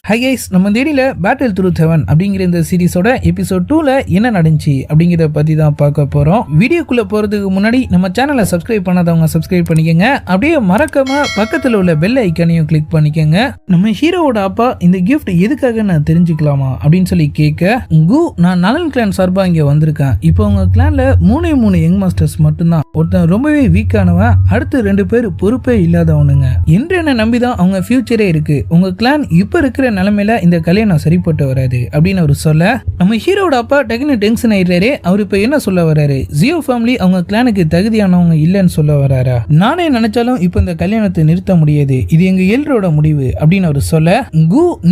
Hi guys, நம்ம தேடியில் battle through heaven அப்படிங்கிற இந்த சீரிஸோட எபிசோட் 2ல என்ன நடந்துச்சு அப்படிங்கிறத பற்றி தான் பார்க்க போகிறோம். வீடியோக்குள்ளே போகிறதுக்கு முன்னாடி நம்ம சேனலை சப்ஸ்கிரைப் பண்ணாதவங்க சப்ஸ்கிரைப் பண்ணிக்கோங்க. அப்படியே மறக்காம பக்கத்தில் உள்ள பெல் ஐக்கானையும் கிளிக் பண்ணிக்கோங்க. நம்ம ஹீரோவோட அப்பா இந்த கிஃப்ட் எதுக்காக நான் தெரிஞ்சுக்கலாமா அப்படின்னு சொல்லி கேட்க, நான் நலன் கிளான் சார்பாக இங்கே வந்திருக்கேன். இப்போ உங்க கிளான்ல மூணு யங் மாஸ்டர்ஸ் மட்டும்தான். ஒருத்தன் ரொம்பவே வீக்கானவன், அடுத்து 2 பேர் பொறுப்பே இல்லாதவனுங்க. என்று என்ன நம்பிதான் அவங்க ஃபியூச்சரே இருக்கு. உங்க கிளான் இப்ப இருக்கிற நிலைமையில இந்த கல்யாணம் சரிப்பட்டு வராது அப்படின்னு அவர் சொல்ல, நம்ம ஹீரோட அப்பா டக்குனு டென்ஷன் ஆயிடுறாரு. அவர் இப்ப என்ன சொல்ல வர்றாரு? ஜியோ ஃபேமிலி அவங்க கிளானுக்கு தகுதியானவங்க இல்லைன்னு சொல்ல வர்றாரா? நானே நினைச்சாலும் இப்ப இந்த கல்யாணத்தை நிறுத்த முடியாது, இது எங்க எல்லோரோட முடிவு அப்படின்னு அவர் சொல்ல,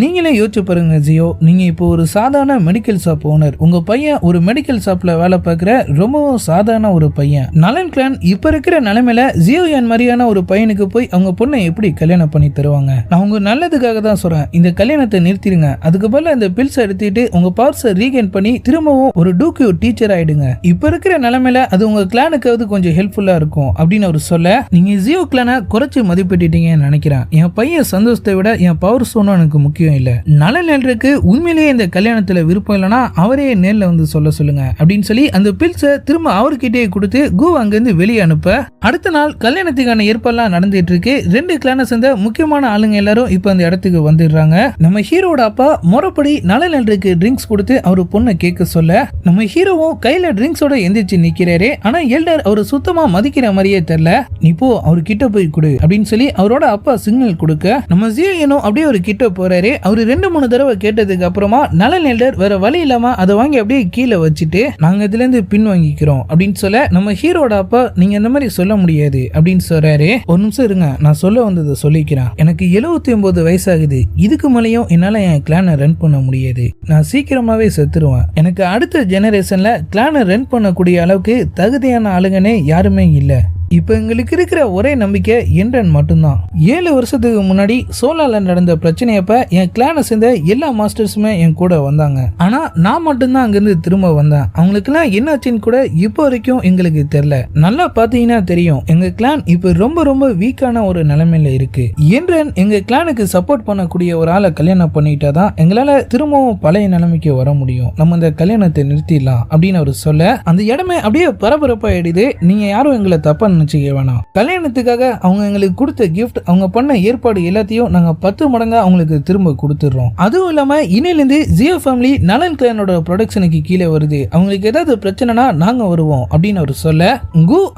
நீங்களே யோசிச்சு பாருங்க ஜியோ, நீங்க இப்போ ஒரு சாதாரண மெடிக்கல் ஷாப் ஓனர், உங்க பையன் ஒரு மெடிக்கல் ஷாப்ல வேலை பார்க்கிற ரொம்பவும் சாதாரண ஒரு பையன். நலன் கிளான் இப்ப இருக்கிற நிலைமையில ஜியோ யான் மாதிரியான ஒரு பையனுக்கு போய் அவங்க பொண்ணை எப்படி கல்யாணம் பண்ணி தருவாங்க? நான் உங்க நல்லதுக்காக தான் சொல்றேன், இந்த கல்யாணத்தை நிறுத்திடுங்க. அதுக்கு பதிலா இந்த பில்ஸ் எடுத்துட்டு உங்க பவர்ஸை ரீகெயின் பண்ணி திரும்பவும் ஒரு டூக்கியூ டீச்சர் ஆயிடுங்க. இப்ப இருக்கிற நிலைமையில அது உங்க கிளானுக்காவது கொஞ்சம் ஹெல்ப்ஃபுல்லா இருக்கும் அப்படின்னு அவர் சொல்ல, நீங்க ஜியோ கிளானை குறைச்சு மதிப்பிட்டீங்கன்னு நினைக்கிறேன். என் பையன் சந்தோஷத்தை விட என் பவர்ஸ் ஒன்றும் எனக்கு முக்கியம் இல்ல. நலனுக்கு உண்மையிலேயே இந்த கல்யாணத்துல விருப்பம் இல்லைன்னா அவரே நேர்ல வந்து சொல்லுங்க அப்படின்னு சொல்லி அந்த பில்ஸை திரும்ப அவர்கிட்டயே கொடுத்து அங்கிருந்து வெளியே அனுப்ப, அடுத்த நாள் கல்யாணத்துக்கான ஏற்பாடுலாம் நடந்துட்டு இருக்கு. 2 கிளானை சேர்ந்த முக்கியமான ஆளுங்க எல்லாரும் இப்ப அந்த இடத்துக்கு வந்துடுறாங்க. நம்ம ஹீரோட அப்பா முறைப்படி நலனுக்கு ட்ரிங்க்ஸ் கொடுத்து அவரு பொண்ணை கேட்க சொல்ல, நம்ம ஹீரோவும் கையில ட்ரிங்க்ஸோட எந்திரிச்சு நிக்கிறாரு. ஆனா எல்டர் அவரு சுத்தமா மதிக்கிற மாதிரியே தெரியல. நீ போ, அவரு கிட்ட போய் கொடு அப்படின்னு சொல்லி அவரோட அப்பா சிக்னல் கொடுக்க, நம்ம ஜியோனும் அப்படியே ஒரு கிட்ட போறாரு. அவரு 2-3 தடவை கேட்டதுக்கு அப்புறமா நலன் எல்டர் வேற வழி இல்லாம அதை வாங்கி அப்படியே கீழே வச்சுட்டு, நாங்க இதுல இருந்து பின் வாங்கிக்கிறோம் அப்படின்னு சொல்ல, நம்ம ஹீரோட அப்பா நீங்க இந்த மாதிரி சொல்ல முடியாது அப்படின்னு சொல்றாரு. ஒரு நிமிஷம் இருங்க, நான் சொல்ல வந்ததை சொல்லிக்கிறேன். எனக்கு 79 வயசாகுது, இதுக்கு மேலேயும் என்னால என் கிளானை ரன் பண்ண முடியாது. நான் சீக்கிரமாவே செத்துருவேன். எனக்கு அடுத்த ஜெனரேஷன்ல கிளானை ரன் பண்ணக்கூடிய அளவுக்கு தகுதியான ஆளுங்கனே யாருமே இல்ல. இப்ப எங்களுக்கு இருக்கிற ஒரே நம்பிக்கை என்றன் மட்டும்தான். 7 வருஷத்துக்கு முன்னாடி சோலால நடந்த பிரச்சனையப்ப என் கிளானை சேர்ந்த எல்லா மாஸ்டர்ஸுமே என் கூட வந்தாங்க. ஆனா நான் மட்டும்தான் அங்கிருந்து திரும்ப வந்தேன். அவங்களுக்கு எல்லாம் என்னாச்சுன்னு கூட இப்போ வரைக்கும் எங்களுக்கு தெரியல. நல்லா பாத்தீங்கன்னா தெரியும், எங்க கிளான் இப்ப ரொம்ப வீக்கான ஒரு நிலைமையில இருக்கு. என்றன் எங்க கிளானுக்கு சப்போர்ட் பண்ணக்கூடிய ஒரு ஆளை கல்யாணம் பண்ணிட்டாதான் எங்களால திரும்பவும் பழைய நிலைமைக்கு வர முடியும். நம்ம இந்த கல்யாணத்தை நிறுத்திடலாம் அப்படின்னு அவர் சொல்ல, அந்த இடமே அப்படியே பரபரப்பாயிடுது. நீங்க யாரும் எங்களை தப்பா நினைச்சுக்க வேணாம். கல்யாணத்துக்காக அவங்க எங்களுக்கு கொடுத்த கிஃப்ட், அவங்க பண்ண ஏற்பாடு எல்லாத்தையும் நாங்க 10 மடங்கா அவங்களுக்கு திரும்ப கொடுத்துடுறோம். அதுவும் இல்லாம இன்னிலிருந்து ஜியோ ஃபேமிலி நலன் கிளானோட ப்ரொடக்ஷனுக்கு கீழே வருது. அவங்களுக்கு ஏதாவது பிரச்சனைனா நாங்க வருவோம் அப்படின்னு அவர் சொல்ல,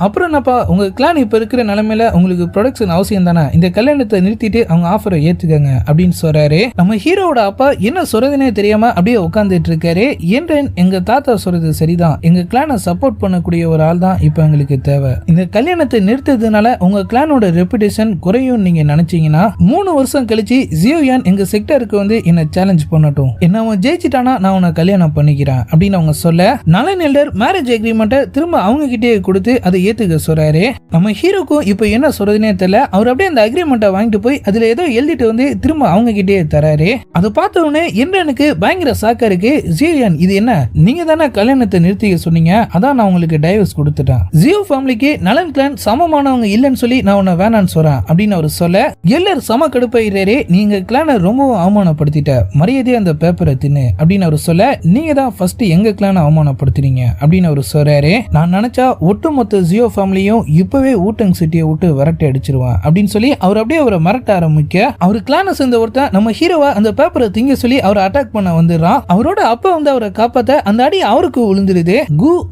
அப்புறம் என்னப்பா, உங்க கிளான் இப்ப இருக்கிற நிலைமையில உங்களுக்கு ப்ரொடக்ஷன் அவசியம் தானே, இந்த கல்யாணத்தை நிறுத்திட்டு அவங்க ஆஃபரை ஏத்துக்கங்க அப்படின்னு சொல்றாரு. நம்ம ஹீரோட அப்பா என்ன சொல்றதுனே தெரியாம அப்படியே உட்கார்ந்துட்டு இருக்காரு. என்றன் எங்க தாத்தா சொல்றது சரிதான், எங்க கிளானை சப்போர்ட் பண்ணக்கூடிய ஒரு ஆள் தான் இப்ப எங்களுக்கு தேவை. இந்த கல்யாணத்தை நிறுத்ததுனால உங்க கிளானோட ரெப்புடேஷன் குறையும் நீங்க நினைச்சீங்கன்னா 3 வருஷம் கழிச்சு ஜியோ யான் எங்க செக்டருக்கு வந்து என்ன சேலஞ்ச் பண்ணட்டும். என்ன அவன் ஜெயிச்சிட்டானா நான் உன்னை கல்யாணம் பண்ணிக்கிறேன் அப்படின்னு அவங்க சொல்ல, நலன் எல்டர் மேரேஜ் அக்ரிமெண்ட்டை திரும்ப அவங்க கிட்டே கொடுத்து அதை ஏத்துக்க சொல்றாரு. நம்ம ஹீரோக்கும் இப்ப என்ன சொல்றதுனே தெரியல. அவர் அப்படியே அந்த அக்ரிமெண்ட்டை வாங்கிட்டு போய் அதுல ஏதோ எழுதிட்டு வந்து திரும்ப அவங்க கிட்டே தராரு. அதை பார்த்த உடனே எனக்கு பயங்கர சாக்கா இருக்கு. ஜியோ யான், இது என்ன, நீங்க தானே கல்யாணத்தை நிறுத்திக்க சொன்னீங்க, அதான் நான் உங்களுக்கு டைவர்ஸ் கொடுத்துட்டேன். ஜியோ ஃபேமிலிக்கு நலன் கிளான் சமமானவங்க இல்லைன்னு சொல்லி நான் உன்னை வேணான்னு சொல்றேன் அப்படின்னு அவர் சொல்ல, எல்லாரும் சம கடுப்பாயிரே, நீங்க கிளானை ரொம்பவும் அவமானப்படுத்திட்ட, மரியாதையா அந்த பேப்பரை தின்னு அப்படின்னு அவர் சொல்ல, நீங்க தான் ஃபர்ஸ்ட் எங்க கிளானை அவமானப்படுத்துறீங்க அப்படின்னு அவர் சொல்றாரு. நான் நினைச்சா ஒட்டுமொத்த ஜியோ ஃபேமிலியும் இப்பவே ஊட்டங் சிட்டியை விட்டு விரட்டி அடிச்சிருவேன் அப்படின்னு சொல்லி அவர் அப்படியே அவரை மிரட்ட ஆரம்பிக்க, அவர் கிளானை சேர்ந்த ஒருத்தன் நம்ம ஹீரோவை அந்த பேப்பரை திங்க சொல்லி அவரை அட்டாக் பண்ண வந்துடுறான். அவரோட அப்பா வந்து அவரை காப்பாத்த அந்த அடி அவருக்கு விழுந்துருது.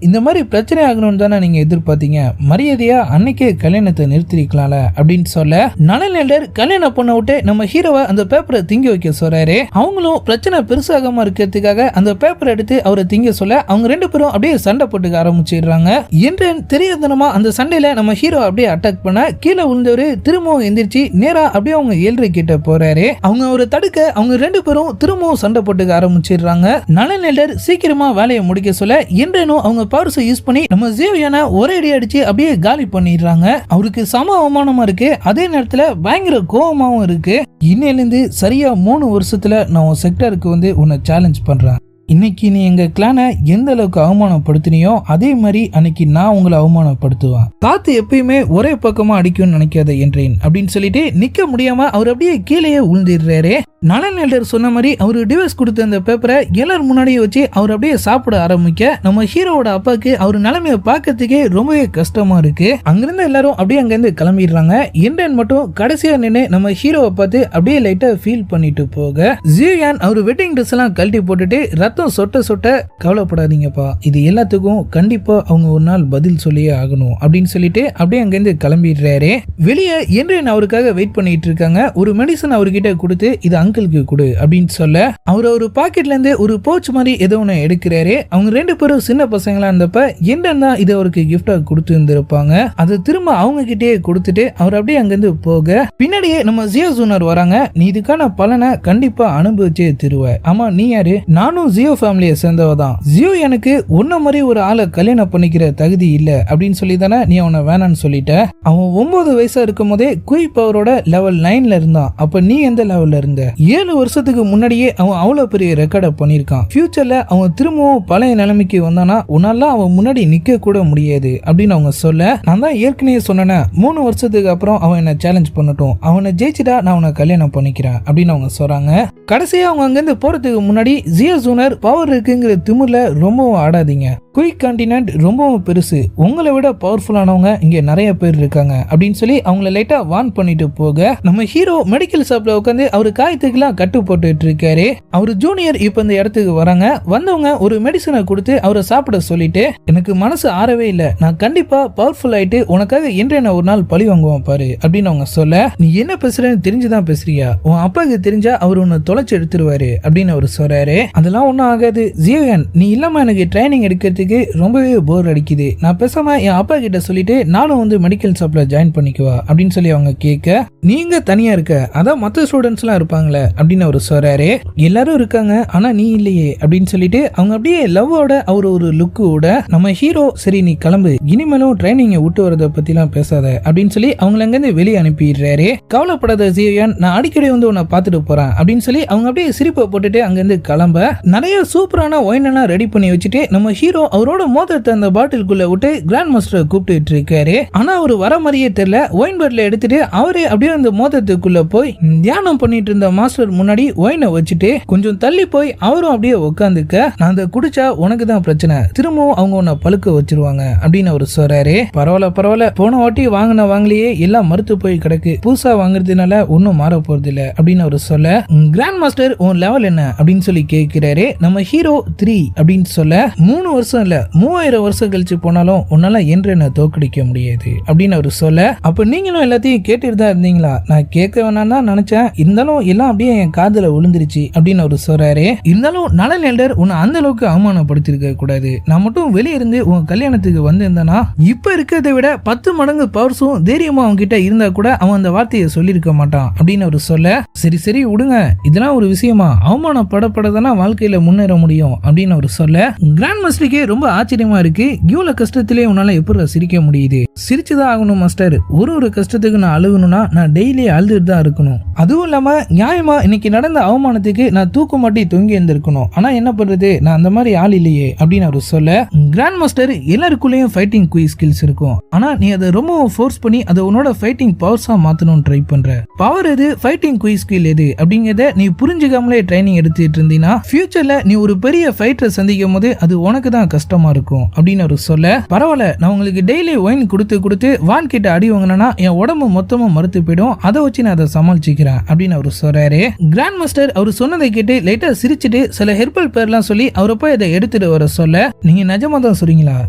இந்த மாதிரி பிரச்சனை ஆகணும்னு தானே நீங்க எதிர்பார்த்தீங்க, மரியாதையா அன்னைக்கே கல்யாணத்தை நிறுத்திருக்கலாம்ல அப்படின்னு சொல்ல, நலன் எல்டர் கல்யாணம் பண்ண விட்டு நம்ம ஹீரோவை அந்த பேப்பரை திங்க வைக்க சொல்றாரு. அவங்களும் பிரச்சனை பெருசாகாம இருக்கிறதுக்காக அந்த பேப்பரை எடுத்து அவரை திங்க சொல்ல, அவங்க 2 பேரும் அப்படியே சண்டை போட்டுக்க ஆரம்பிச்சிடுறாங்க. என்றன் தெரியாதனமா அந்த சண்டையில நம்ம ஹீரோ அப்படியே அட்டாக் பண்ண, கீழே விழுந்தவரு திரும்பவும் எந்திரிச்சு நேரா அப்படியே அவங்க 7 கிட்ட போறாரு. அவங்க ஒரு தடுக்க அவங்க 2 பேரும் திரும்பவும் சண்டை போட்டுக்க ஆரம்பிச்சிடுறாங்க. நலன் எல்டர் சீக்கிரமா வேலையை முடிக்க சொல்ல, என்றனும் அவங்க பவர்ஸை யூஸ் பண்ணி நம்ம ஜியோ யானை ஒரே அடி அடிச்சு அப்படியே காலி பண்ணிடுறாங்க. அவருக்கு சம அவமானமா இருக்கு, அதே நேரத்துல பயங்கர கோபமாவும் இருக்கு. இன்னையிலிருந்து சரியா 3 வருஷத்துல நான் உன் செக்டருக்கு வந்து உன்னை சேலஞ்ச் பண்றேன். இன்னைக்கு நீ எங்க கிளானை எந்த அளவுக்கு அவமானப்படுத்தினியோ அதே மாதிரி அன்னைக்கு நான் உங்களை அவமானப்படுத்துவேன். காத்து எப்பயுமே ஒரே பக்கமா அடிக்கும்னு நினைக்காத என்றேன் அப்படின்னு சொல்லிட்டு நிக்க முடியாம அவர் அப்படியே கீழேயே உழுந்துடுறாரு. நலன் எல்டர் சொன்ன மாதிரி அவரு டிவைஸ் கொடுத்த அந்த பேப்பரை எல்லாரும் முன்னாடியே வச்சு அவர் அப்படியே சாப்பிட ஆரம்பிக்க நம்ம ஹீரோவோட அப்பாவுக்கு அவர் நிலைமைய பார்க்கறதுக்கே ரொம்பவே கஷ்டமா இருக்கு. அங்கிருந்து எல்லாரும் அப்படியே அங்கிருந்து கிளம்பிடுறாங்க. இந்திரன் மட்டும் கடைசியா நின்று நம்ம ஹீரோவை பார்த்து அப்படியே லைட்டா ஃபீல் பண்ணிட்டு போக ஜியோயான் அவர் வெட்டிங் ட்ரெஸ் எல்லாம் கழட்டி போட்டுட்டு ரத்தம் சொட்ட சொட்ட கவலைப்படாதீங்கப்பா, இது எல்லாத்துக்கும் கண்டிப்பா அவங்க ஒரு நாள் பதில் சொல்லியே ஆகணும் அப்படின்னு சொல்லிட்டு அப்படியே அங்கிருந்து கிளம்பிடுறாரு. வெளியே இந்திரன் அவருக்காக வெயிட் பண்ணிட்டு இருக்காங்க. ஒரு மெடிசன் அவர்கிட்ட கொடுத்து இது அங்கிளுக்கு கொடு அப்படின்னு சொல்ல அவர் ஒரு பாக்கெட்ல இருந்து ஒரு பவுச் மாதிரி ஏதோ ஒன்று எடுக்கிறாரு. அவங்க ரெண்டு பேரும் சின்ன பசங்களா இருந்தப்ப இந்திரன் தான் இதை அவருக்கு கிஃப்டா கொடுத்து இருந்திருப்பாங்க. அதை திரும்ப அவங்க கிட்டே கொடுத்துட்டு அவர் அப்படியே அங்கிருந்து போக பின்னாடியே நம்ம ஜியோ ஜூனர் வராங்க. நீ இதுக்கான பலனை கண்டிப்பா அனுபவிச்சே திருவ. ஆமா நீ யாரு? நானும் ஜியோ ஃபேமிலியை சேர்ந்தவதான். ஜியோ எனக்கு ஒன்ன மாதிரி ஒரு ஆளை கல்யாணம் பண்ணிக்கிற தகுதி இல்ல அப்படின்னு சொல்லி தானே நீ அவனை வேணான்னு சொல்லிட்ட. அவன் 9 வயசா இருக்கும் போதே குய் பவரோட லெவல் 9ல இருந்தான். அப்ப நீ எந்த லெவல்ல இருந்த? 7 வருஷத்துக்கு முன்னாடியே அவன் அவ்வளவு பெரிய ரெக்கார்டை பண்ணிருக்கான். ஃபியூச்சர்ல அவன் திரும்பவும் பழைய நிலைமைக்கு வந்தானா உன்னால அவன் முன்னாடி நிக்க கூட முடியாது அப்படின்னு அவங்க சொல்ல, நான் தான் ஏற்கனவே சொன்னேன் 3 வருஷத்துக்கு அப்புறம் அவன் என்ன சேலஞ்ச் பண்ணட்டும், அவனை ஜெயிச்சுட்டா நான் அவனை கல்யாணம் பண்ணிக்கிறேன் அப்படின்னு அவங்க சொல்றாங்க. கடைசியா அவங்க அங்கிருந்து போறதுக்கு முன்னாடி ஜியோ ஜூனர் பவர் இருக்குங்கிற திமிர்ல ரொம்பவும் ஆடாதீங்க. குயிக் கான்டினென்ட் ரொம்பவும் பெருசு, உங்களை விட பவர்ஃபுல்லானவங்க இங்க நிறைய பேர் இருக்காங்க அப்படின்னு சொல்லி அவங்கள லைட்டா வார்ன் பண்ணிட்டு போக நம்ம ஹீரோ மெடிக்கல் ஷாப்ல உட்காந்து அவரு காயத்துக்குலாம் கட்டு போட்டுட்டு இருக்காரு. அவரு ஜூனியர் இப்ப இந்த இடத்துக்கு வராங்க. வந்தவங்க ஒரு மெடிசனை கொடுத்து அவரை சாப்பிட சொல்லிட்டு, எனக்கு மனசு ஆறவே இல்ல, நான் கண்டிப்பா பவர்ஃபுல் ஆயிட்டு உனக்காக இன்றைய ஒரு நாள் பழி வாங்குவான் பாரு அப்படின்னு அவங்க சொல்ல, நீ என்ன பேசுறேன்னு தெரிஞ்சுதான் பேசுறியா? உன் அப்பாவுக்கு தெரிஞ்சா அவர் உன்னை தொலைச்சு எடுத்துருவாரு அப்படின்னு அவர் சொல்றாரு. அதெல்லாம் ஒன்னும் ஆகாது ஜியோயான், நீ இல்லாம எனக்கு ட்ரைனிங் எடுக்கிறதுக்கு ரொம்பவே போர் அடிக்குது. நான் பேசாம என் அப்பா கிட்ட சொல்லிட்டு நானும் வந்து மெடிக்கல் ஷாப்ல ஜாயின் பண்ணிக்குவா அப்படின்னு சொல்லி அவங்க கேட்க, நீங்க தனியா இருக்க, அதான் மற்ற ஸ்டூடெண்ட்ஸ் எல்லாம் இருப்பாங்களே அப்படின்னு அவர் சொல்றாரு. எல்லாரும் இருக்காங்க ஆனா நீ இல்லையே அப்படின்னு சொல்லிட்டு அவங்க அப்படியே லவ்வோட அவர் ஒரு லுக்கோட நம்ம ஹீரோ, சரி நீ கிளம்பு, இனிமேலும் ட்ரைனிங் விட்டு வரத பத்தி எல்லாம் பேசாத அப்படின்னு சொல்லி அவங்கள அங்கிருந்து வெளியே அனுப்பிடுறாரு. கவலைப்படாத ஜியோயான், நான் அடிக்கடி வந்து உன்னை பார்த்துட்டு போறேன் அப்படின்னு சொல்லி அவங்க அப்படியே சிரிப்பை போட்டுட்டு அங்கிருந்து கிளம்ப நிறைய சூப்பரான ஒயின் எல்லாம் ரெடி பண்ணி வச்சுட்டு நம்ம ஹீரோ அவரோட மோதிரத்தை அந்த பாட்டிலுக்குள்ள விட்டு கிராண்ட் மாஸ்டரை கூப்பிட்டு இருக்காரு. ஆனா அவரு வர மாதிரியே தெரியல. ஒயின் பாட்டில எடுத்துட்டு அவரே அப்படியே அந்த மோதிரத்துக்குள்ள போய் தியானம் பண்ணிட்டு இருந்த மாஸ்டர் முன்னாடி ஒயினை வச்சுட்டு கொஞ்சம் தள்ளி போய் அவரும் அப்படியே உட்காந்துக்க, நான் அதை குடிச்சா உனக்கு தான் பிரச்சனை, திரும்பவும் அவங்க உன்னை பழுக்க வச்சிருவாங்க அப்படின்னு அவரு சொல்றாரு. பரவாயில்ல, போன வாட்டி வாங்கிலேயே எல்லாம் மறுத்து போய் கிடக்கு, புதுசா வாங்குறதுனால ஒன்னும் மாற போறது இல்ல அப்படின்னு அவரு சொல்ல, கிராண்ட் மாஸ்டர் உன் லெவல் என்ன அப்படின்னு சொல்லி கேட்கிறாரு. நம்ம ஹீரோ 3 அப்படின்னு சொல்ல, 3 வருஷம் இல்ல 3000 வருஷம் கழிச்சு போனாலும் உன்னால என்ன தோக்கடிக்க முடியாது அப்படின்னு அவரு சொல்ல, அப்ப நீங்களும் எல்லாத்தையும் கேட்டுட்டு தான் இருந்தீங்களா? நான் கேட்க வேணாம் தான் நினைச்சேன், இருந்தாலும் எல்லாம் அப்படியே என் காதுல விழுந்துருச்சு அப்படின்னு அவரு சொல்றாரு. இருந்தாலும் நலன் எல்டர் உன்னை அந்த அளவுக்கு அவமானப்படுத்திருக்க கூடாது. நான் மட்டும் வெளியே இருந்து உன் கல்யாணத்துக்கு வந்திருந்தேன்னா இப்ப இருக்கிறத விட 10 மடங்கு பவர்ஸும் தைரியமா அவங்க கிட்ட இருந்தா கூட அவன் அந்த வார்த்தையை சொல்லியிருக்க மாட்டான் அப்படின்னு அவரு சொல்ல, சரி விடுங்க, இதெல்லாம் ஒரு விஷயமா? அவமானப்படப்படதானா வாழ்க்கையில முன்னேற முடியும் அப்படின்னு அவரு சொல்ல, கிராண்ட் மாஸ்டருக்கே ரொம்ப ஆச்சரியமா இருக்கு, இவ்வளவு கஷ்டத்திலே உன்னால எப்படி சிரிக்க முடியுது? சிரிச்சுதான் ஆகணும் மாஸ்டர், ஒரு கஷ்டத்துக்கு நான் அழுகணும்னா நான் டெய்லி அழுதுட்டு தான் இருக்கணும். அதுவும் இல்லாம நியாயமா இன்னைக்கு நடந்த அவமானத்துக்கு நான் தூக்க மாட்டி தொங்கி இருந்திருக்கணும். ஆனா என்ன பண்றது, நான் அந்த மாதிரி ஆள் இல்லையே அப்படின்னு அவரு சொல்ல, கிராண்ட் மாஸ்டர் எல்லாருக்குள்ளேயும் ஃபைட்டிங் குயிக் ஸ்கில்ஸ் இருக்கும். ஆனா நீ அதை ரொம்ப ஃபோர்ஸ் பண்ணி அதை உன்னோட ஃபைட்டிங் பவர்ஸா மாத்தணும்னு ட்ரை பண்ற. பவர் எது, ஃபைட்டிங் குயிக் ஸ்கில் எது அப்படிங்கறத நீ புரிஞ்சுக்காமலே ட்ரைனிங் எடுத்துட்டு இருந்தீங்கன்னா ஃபியூச்சர்ல நீ ஒரு பெரிய ஃபைட்டரை சந்திக்கும் போது அது உனக்கு தான் கஷ்டமா இருக்கும் அப்படின்னு அவரு சொல்ல, பரவாயில்ல, நான் உங்களுக்கு டெய்லி ஒயின் கொடுத்து வான் கிட்ட அடி வாங்கினா என் உடம்பு மொத்தமும் மறுத்து போயிடும், அதை வச்சு நான் அதை சமாளிச்சுக்கிறேன் அப்படின்னு அவரு சொல்றாரு. கிராண்ட் மாஸ்டர் அவர் சொன்னதை கேட்டு லைட்டா சிரிச்சுட்டு சில ஹெர்பல் பேர்லாம் சொல்லி அவரை போய் அதை எடுத்துட்டு வர சொல்ல, நீங்க நிஜமா தான் சொல்றீங்களா?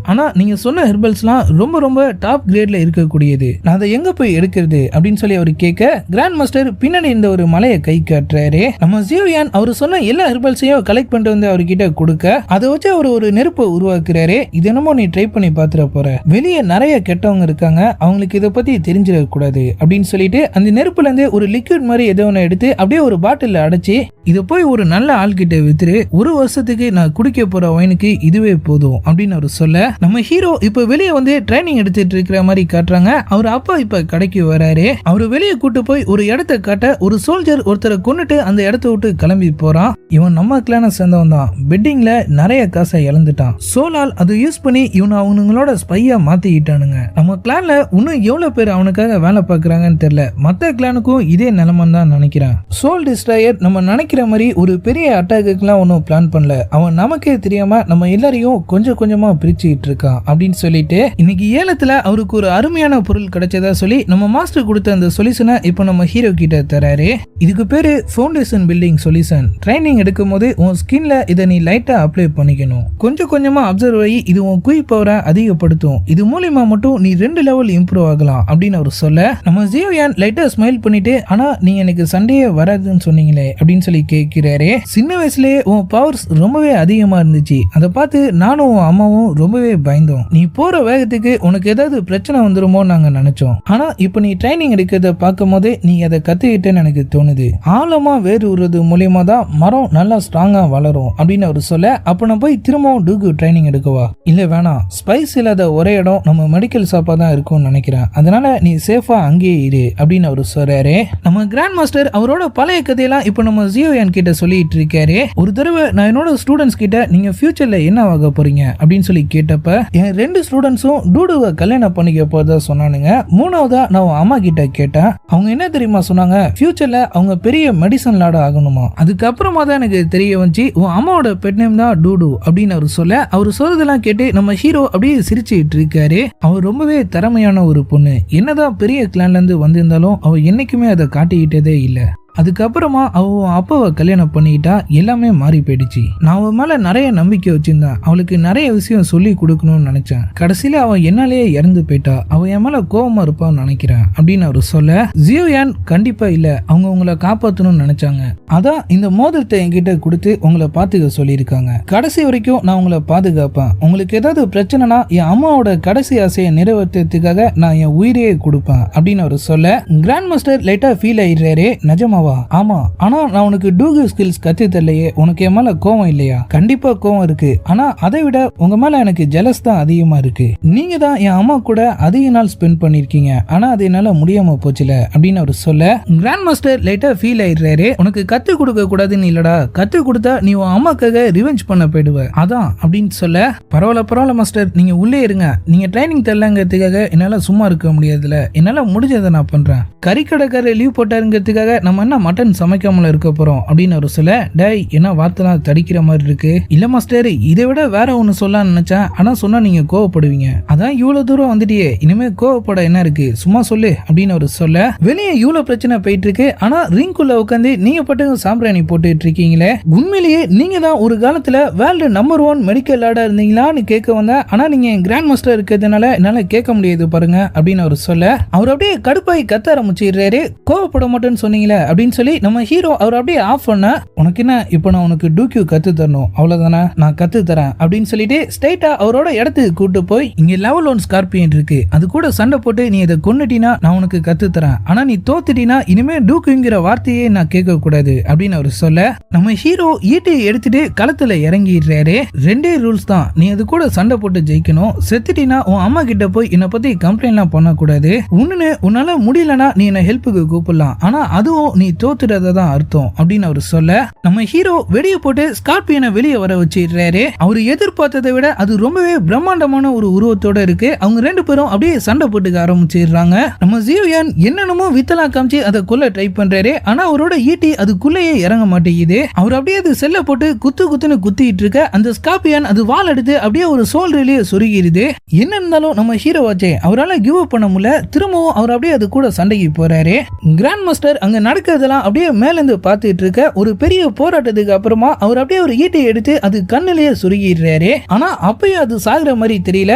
ஆனா நீங்க சொன்ன ஹெர்பல்ஸ் எல்லாம் ரொம்ப டாப் கிரேட்ல இருக்கக்கூடியது, நான் அதை எங்க போய் எடுக்கிறது அப்படின்னு சொல்லி அவரு கேட்க, கிராண்ட் மாஸ்டர் பின்னாடி இந்த ஒரு மலையை கை காட்டுறாரு. நம்ம ஜியோயான் அவர் சொன்ன எல்லா ஹெர்பல்ஸையும் கலெக்ட் பண்ணிட்டு வந்து அவர்கிட்ட கொடுக்க அதை வச்சு அவர் ஒரு நெருப்பை உருவாக்குறாரு. இது என்னமோ நீ ட்ரை பண்ணி பாத்துற போற, வெளியே நிறைய கெட்டவங்க இருக்காங்க, அவங்களுக்கு இதை பத்தி தெரிஞ்சிட கூடாது அப்படின்னு சொல்லிட்டு அந்த நெருப்புல இருந்து ஒரு லிக்விட் மாதிரி ஏதோ ஒன்று எடுத்து அப்படியே ஒரு பாட்டில் அடைச்சி இதை போய் ஒரு நல்ல ஆள்கிட்ட வித்துரு, 1 வருஷத்துக்கு நான் குடிக்க போற ஒயினுக்கு இதுவே போதும் அப்படின்னு அவர் சொல்ல, நம்ம ஹீரோ இப்ப வெளியே வந்து ட்ரைனிங் எடுத்துட்டு இருக்கிற மாதிரி காட்டுறாங்க. அவர் அப்பா இப்ப கடைக்கு வராரு. அவரு வெளியே கூட்டு போய் ஒரு இடத்த காட்ட ஒரு சோல்ஜர் ஒருத்தரை கொண்டுட்டு அந்த இடத்த விட்டு கிளம்பி போறான். இவன் நம்ம கிளான சேர்ந்த சேர்ந்தவன் தான் பெட்டிங்ல நிறைய காசை இழந்துட்டான். சோலால் அதை யூஸ் பண்ணி இவனை அவனுங்களோட ஸ்பையா மாத்திக்கிட்டானுங்க. நம்ம கிளான்ல இன்னும் எவ்வளவு பேர் அவனுக்காக வேலை பார்க்கறாங்கன்னு தெரியல. மத்த கிளானுக்கும் இதே நிலைமைன்னு தான் நினைக்கிறேன். சோல் டிஸ்ட்ராயர் நம்ம நினைக்கிற மாதிரி ஒரு பெரிய அட்டாக்குலாம் ஒன்றும் பிளான் பண்ணல. அவன் நமக்கே தெரியாம நம்ம எல்லாரையும் கொஞ்சம் கொஞ்சமா பிரிச்சுக்கிட்டு இருக்கான் அப்படின்னு சொல்லிட்டு இன்னைக்கு ஏலத்துல அவருக்கு ஒரு அருமையான பொருள் கிடைச்சதா சொல்லி நம்ம மாஸ்டர் கொடுத்த அந்த சொல்யூஷனை இப்போ நம்ம ஹீரோ கிட்ட தராரு. இதுக்கு பேரு ஃபவுண்டேஷன் பில்டிங் சொல்யூஷன். ட்ரைனிங் எடுக்கும் போது உன் ஸ்கின்ல இதை நீ லைட்டா அப்ளை பண்ணிக்கணும். கொஞ்சம் கொஞ்சமா அப்சர்வ் ஆகி இது உன் குயிக் பவரை அதிகப்படுத்தும். இது மூலியமா மட்டும் நீ 2 லெவல் இம்ப்ரூவ் ஆகலாம் அப்படின்னு அவர் சொல்ல நம்ம ஜியோயான் லைட்டா ஸ்மைல் பண்ணிட்டு ஆனா நீங்க எனக்கு சண்டையே வராதுன்னு சொன்னீங்களே அப்படின்னு சொல்லி கேட்கிறாரு. சின்ன வயசுலயே உன் பவர்ஸ் ரொம்பவே அதிகமா இருந்துச்சு. அதை பார்த்து நானும் உன் அம்மாவும் ரொம்பவே பயந்தோம். நீ போற வேகத்துக்கு உனக்கு ஏதாவது பிரச்சனை வந்துருமோ நாங்க நினைச்சோம். ஆனா இப்ப நீ ட்ரைனிங் எடுக்கிறத பார்க்கும் போது நீ அதை கத்துக்கிட்டேன்னு எனக்கு தோணுது. ஆழமா வேறு உருவது மூலியமா தான் மரம் நல்லா ஸ்ட்ராங்கா வளரும் அப்படின்னு அவர் சொல்ல அப்ப நான் போய் திரும்பவும் டூக்கு ட்ரைனிங் எடுக்கவா? இல்ல வேணாம், ஸ்பைஸ் இல்லாத ஒரே இடம் நம்ம மெடிக்கல் ஷாப்பா தான் இருக்கும்னு நினைக்கிறேன். அதனால நீ சேஃபா அங்கேயே இரு அப்படின்னு அவர் சொல்றாரு. நம்ம கிராண்ட் மாஸ்டர் அவரோட பழைய கதையெல்லாம் இப்ப நம்ம ஜியோயான் கிட்ட சொல்லிட்டு இருக்காரு. ஒரு தடவை நான் என்னோட ஸ்டூடெண்ட்ஸ் கிட்ட நீங்க ஃபியூச்சர்ல என்ன ஆக போறீங்க அப்படின்னு சொல்லி கேட்டப்ப என் 2 ஸ்டூடெண்ட்ஸும் டூடுவை கல்யாணம் பண்ணிக்க போறதா சொன்னானுங்க. 3வதா நான் அம்மா கிட்ட கேட்டேன். அவங்க என்ன தெரியுமா சொன்னாங்க? ஃபியூச்சர்ல அவங்க பெரிய மெடிசன் லார்ட் ஆகணுமா. அதுக்கப்புறமா தான் எனக்கு தெரிய வந்துச்சு உன் அம்மாவோட பெட் நேம் தான் டூடு அப்படின்னு அவர் சொல்ல அவர் சொல்றதெல்லாம் கேட்டு நம்ம ஹீரோ அப்படியே சிரிச்சுட்டு இருக்காரு. அவர் ரொம்பவே திறமையான ஒரு பொண்ணு. என்னதான் பெரிய கிளான்ல இருந்து வந்திருந்தாலும் அவ என்னைக்குமே அதை காட்டிக்கிட்டதே இல்லை. அதுக்கப்புறமா அவன் அப்பாவை கல்யாணம் பண்ணிக்கிட்டா எல்லாமே மாறி போயிடுச்சு. நான் அவன் மேல நிறைய நம்பிக்கை வச்சிருந்தேன். அவளுக்கு நிறைய விஷயம் சொல்லி கொடுக்கணும்னு நினைச்சேன். கடைசியில அவன் என்னாலேயே இறந்து போயிட்டா. அவன் என் மேல கோபமா இருப்பான்னு நினைக்கிறேன் அப்படின்னு அவரு சொல்ல ஜியோயான் கண்டிப்பா இல்ல, அவங்க உங்களை காப்பாற்றணும்னு நினைச்சாங்க. அதான் இந்த மோதிரத்தை என்கிட்ட கொடுத்து உங்களை பாத்துக்க சொல்லியிருக்காங்க. கடைசி வரைக்கும் நான் உங்களை பாதுகாப்பேன். உங்களுக்கு ஏதாவது பிரச்சனைனா என் அம்மாவோட கடைசி ஆசையை நிறைவேற்றத்துக்காக நான் என் உயிரையே கொடுப்பேன் அப்படின்னு அவரு சொல்ல கிராண்ட் மாஸ்டர் லைட்டா ஃபீல் ஆயிடுறாரு. நிஜமா? ஆமா, ஆனா நான் உனக்கு டூகு ஸ்கில்ஸ் கத்து தரலையே, உனக்கு என் மேல கோவம் இல்லையா? கண்டிப்பா கோவம் இருக்கு. ஆனா அதை விட உங்க மேல எனக்கு ஜெலஸ் தான் அதிகமா இருக்கு. நீங்க தான் என் அம்மா கூட அதிக நாள் ஸ்பெண்ட் பண்ணிருக்கீங்க. ஆனா அது என்னால முடியாம போச்சுல அப்படின்னு அவர் சொல்ல கிராண்ட் மாஸ்டர் லைட்டா ஃபீல் ஆயிடுறாரு. உனக்கு கத்து கொடுக்க கூடாதுன்னு இல்லடா, கத்து கொடுத்தா நீ உன் அம்மாக்காக ரிவெஞ்ச் பண்ண போயிடுவ அதான் அப்படின்னு சொல்ல பரவாயில்ல மாஸ்டர், நீங்க உள்ளே இருங்க. நீங்க ட்ரைனிங் தரலங்கிறதுக்காக என்னால சும்மா இருக்க முடியாதுல. என்னால முடிஞ்சதை நான் பண்றேன். கறிக்கடைக்காரர் லீவ் போட்டாருங்கிறதுக்காக நம்ம மட்டன் சமைக்காமல இருக்க போறோம் அப்படின்னு ஒரு சொல்ல டேய் என்ன வார்த்தைலாம் தடிக்கிற மாதிரி இருக்கு. இல்ல மாஸ்டர், இதை விட வேற ஒண்ணு சொல்ல நினைச்சேன். ஆனா சொன்னா நீங்க கோவப்படுவீங்க. அதான் இவ்வளவு தூரம் வந்துட்டியே, இனிமே கோவப்பட என்ன இருக்கு, சும்மா சொல்லு அப்படின்னு ஒரு சொல்ல வெளியே இவ்வளவு பிரச்சனை போயிட்டு இருக்கு. ஆனா ரிங்குள்ள உட்காந்து நீங்க பட்டுங்க சாம்பிராணி போட்டுட்டு இருக்கீங்களே, உண்மையிலேயே நீங்க தான் ஒரு காலத்துல வேர்ல்டு நம்பர் 1 மெடிக்கல் லார்டா இருந்தீங்களான்னு கேட்க வந்த. ஆனா நீங்க கிராண்ட் மாஸ்டர் இருக்கிறதுனால என்னால கேட்க முடியாது பாருங்க அப்படின்னு அவர் சொல்ல அவர் அப்படியே கடுப்பாய் கத்த ஆரம்பிச்சிடுறாரு. கோவப்பட மாட்டேன்னு சொன்னீங்களே அப்படின்னு சொல்லி நம்ம ஹீரோ அவர் அப்படியே ஆஃப் பண்ண உனக்கு என்ன இப்போ நான் உனக்கு டூக்யூ கத்து தரணும் அவ்வளவுதானே, நான் கத்து தரேன் அப்படின்னு சொல்லிட்டு ஸ்ட்ரைட்டா அவரோட இடத்துக்கு கூட்டு போய் இங்க லெவல் 1 ஸ்கார்பியன் இருக்கு, அது கூட சண்டை போட்டு நீ இதை கொன்னுட்டினா நான் உனக்கு கத்து தரேன். ஆனா நீ தோத்துட்டினா இனிமே டூக்குங்கிற வார்த்தையே நான் கேட்க கூடாது அப்படின்னு அவர் சொல்ல நம்ம ஹீரோ ஈட்டி எடுத்துட்டு களத்துல இறங்கிடுறாரு. 2 ரூல்ஸ் தான், நீ அது கூட சண்டை போட்டு ஜெயிக்கணும். செத்துட்டினா உன் அம்மா கிட்ட போய் என்னை பத்தி கம்ப்ளைண்ட் எல்லாம் பண்ணக்கூடாது. ஒண்ணுன்னு உன்னால முடியலன்னா நீ என்ன ஹெல்ப்புக்கு கூப்பிடலாம். ஆனா அதுவும் நீ தோத்துறதான் அர்த்தம் அப்படின்னு அவர் சொல்ல நம்ம ஹீரோ வெடிய போட்டு ஸ்கார்பியனை வெளியே வர வச்சிடுறாரு. அவர் எதிர்பார்த்ததை விட அது ரொம்பவே பிரம்மாண்டமான ஒரு உருவத்தோட இருக்கு. அவங்க 2 பேரும் அப்படியே சண்டை போட்டுக்க ஆரம்பிச்சிடுறாங்க. நம்ம ஜியோயான் என்னென்னமோ வித்தலா காமிச்சு அதை கொல்ல ட்ரை பண்றாரு. ஆனா அவரோட ஈட்டி அதுக்குள்ளேயே இறங்க மாட்டேங்குது. அவர் அப்படியே அது செல்ல போட்டு குத்துன்னு குத்திட்டு இருக்க அந்த ஸ்கார்பியன் அது வால் எடுத்து அப்படியே ஒரு சோல்டர்லயே சொருகிடுது. என்ன இருந்தாலும் நம்ம ஹீரோ வாச்சே அவரால் கிவ் அப் பண்ண முடியல. திரும்பவும் அவர் அப்படியே அது கூட சண்டைக்கு போறாரு. கிராண்ட் மாஸ்டர் அங்க நடக்கிறதெல்லாம் அப்படியே மேல இருந்து பார்த்துட்டு இருக்க ஒரு பெரிய போராட்டத்துக்கு அப்புறமா அவர் அப்படியே ஒரு ஈட்டை எடுத்து அது கண்ணிலேயே சுருகிடுறாரு. ஆனா அப்பயும் அது சாகுற மாதிரி தெரியல.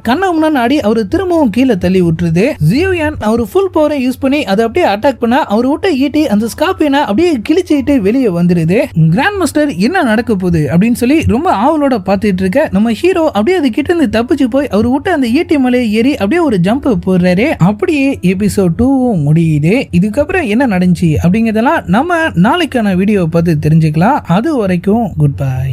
கண்ணை முன்னாடி அவர் திரும்பவும் கீழே தள்ளி விட்டுருது. ஜியோயான் அவர் ஃபுல் பவரை யூஸ் பண்ணி அதை அப்படியே அட்டாக் பண்ண அவர் விட்ட ஈட்டி அந்த ஸ்கார்பியனை அப்படியே கிழிச்சிட்டு வெளியே வந்துருது. கிராண்ட் மாஸ்டர் என்ன நடக்க போகுது அப்படின்னு சொல்லி ரொம்ப ஆவலோட பார்த்துட்டு இருக்க நம்ம ஹீரோ அப்படியே அது கிட்ட இருந்து தப்பிச்சு போய் அவர் விட்ட அந்த ஈட்டி மலையை ஏறி அப்படியே ஒரு ஜம்ப் போடுறாரு. அப்படியே எபிசோட் 2 முடியுது. இதுக்கப்புறம் என்ன நடந்துச்சு அப்படிங்கறதெல்லாம் நம்ம நாளைக்கான வீடியோ பார்த்து தெரிஞ்சுக்கலாம். அது வரைக்கும் குட் பை.